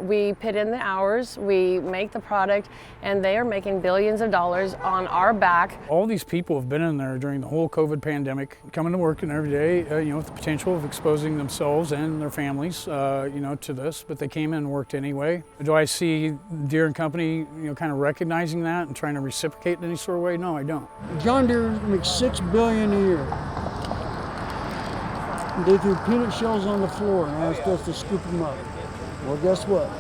We put in the hours, we make the product, and they are making billions of dollars on our back. All these people have been in there during the whole COVID pandemic, coming to work every day, with the potential of exposing themselves and their families, to this, but they came in and worked anyway. Do I see Deere and Company, kind of recognizing that and trying to reciprocate in any sort of way? No, I don't. John Deere makes $6 billion a year. They threw peanut shells on the floor and I was supposed to scoop them up. Well, guess what?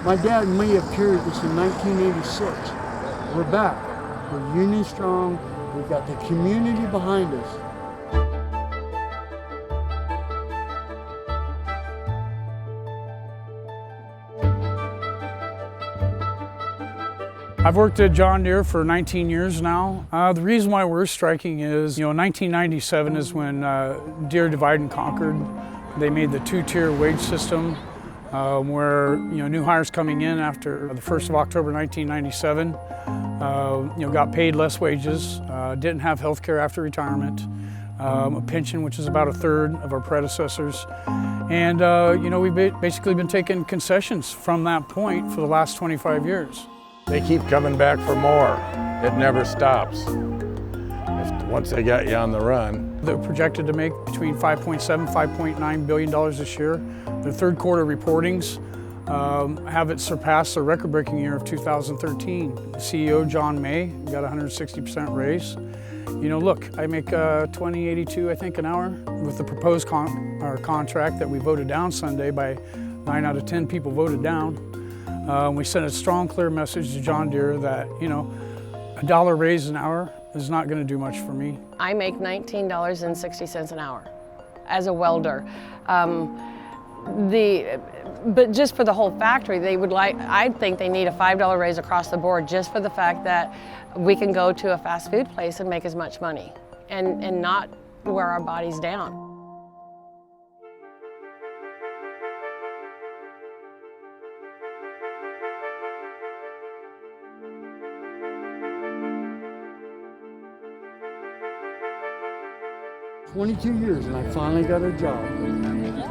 My dad may have carried this in 1986. We're back. We're union strong. We've got the community behind us. I've worked at John Deere for 19 years now. The reason why we're striking is, 1997 is when Deere divided and conquered. They made the two-tier wage system where, new hires coming in after the 1st of October 1997, got paid less wages, didn't have health care after retirement, a pension, which is about a third of our predecessors. And, we've basically been taking concessions from that point for the last 25 years. They keep coming back for more. It never stops. Once they got you on the run. They're projected to make between $5.7, $5.9 billion this year. Their third quarter reportings have it surpassed the record-breaking year of 2013. CEO John May got a 160% raise. Look, I make $20.82, I think, an hour with the proposed contract that we voted down Sunday by 9 out of 10 people voted down. We sent a strong, clear message to John Deere that, a dollar raise an hour is not going to do much for me. I make $19.60 an hour as a welder. But just for the whole factory, I think they need a $5 raise across the board just for the fact that we can go to a fast food place and make as much money and not wear our bodies down. "22 years and I finally got a job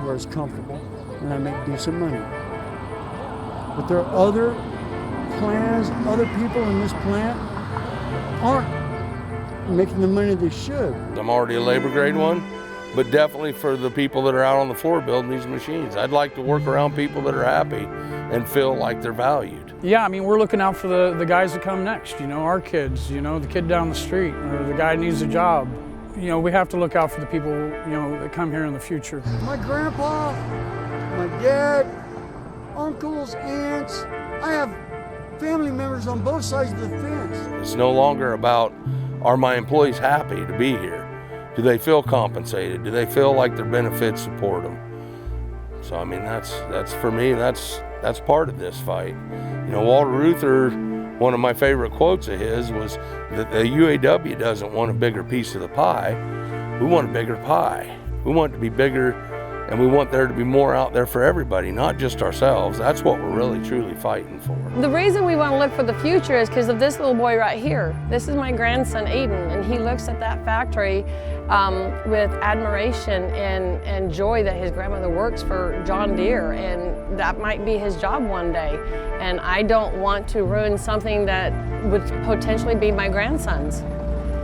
where it's comfortable and I make decent money. But there are other plans, other people in this plant aren't making the money they should." I'm already a labor grade one, but definitely for the people that are out on the floor building these machines. I'd like to work around people that are happy and feel like they're valued. Yeah, we're looking out for the guys that come next, our kids, the kid down the street, or the guy that needs a job. We have to look out for the people, that come here in the future. My grandpa, my dad, uncles, aunts, I have family members on both sides of the fence. It's no longer about, are my employees happy to be here? Do they feel compensated? Do they feel like their benefits support them? So, that's for me, that's part of this fight. Walter Reuther, one of my favorite quotes of his was that the UAW doesn't want a bigger piece of the pie. We want a bigger pie. We want it to be bigger, and we want there to be more out there for everybody, not just ourselves. That's what we're really, truly fighting for. The reason we want to look for the future is because of this little boy right here. This is my grandson, Aiden, and he looks at that factory with admiration and joy that his grandmother works for John Deere, and that might be his job one day. And I don't want to ruin something that would potentially be my grandson's.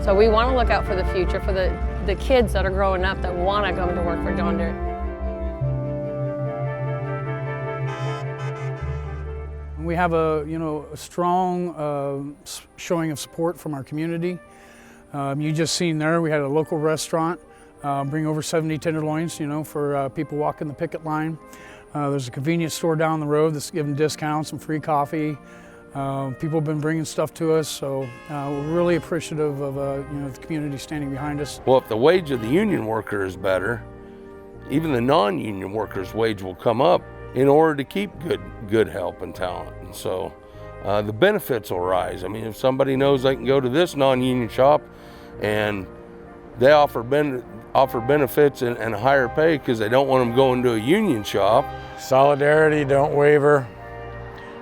So we want to look out for the future, for the kids that are growing up that want to come to work for John Deere. We have a strong showing of support from our community. You just seen there, we had a local restaurant bring over 70 tenderloins, for people walking the picket line. There's a convenience store down the road that's giving discounts and free coffee. People have been bringing stuff to us, so we're really appreciative of the community standing behind us. Well, if the wage of the union worker is better, even the non-union worker's wage will come up in order to keep good help and talent. And so the benefits will rise. If somebody knows they can go to this non-union shop and they offer benefits and a higher pay because they don't want them going to a union shop. Solidarity, don't waver.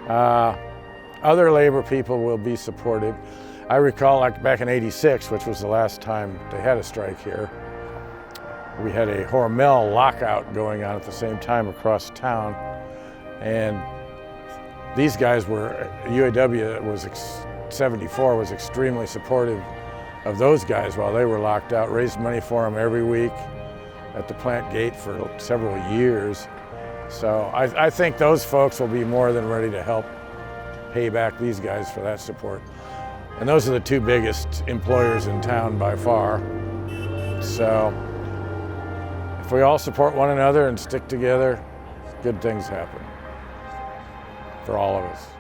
Other labor people will be supportive. I recall back in '86, which was the last time they had a strike here, we had a Hormel lockout going on at the same time across town, and these guys were, UAW was 74 was extremely supportive of those guys while they were locked out, raised money for them every week at the plant gate for several years. So I think those folks will be more than ready to help pay back these guys for that support. And those are the two biggest employers in town by far. So if we all support one another and stick together, good things happen for all of us.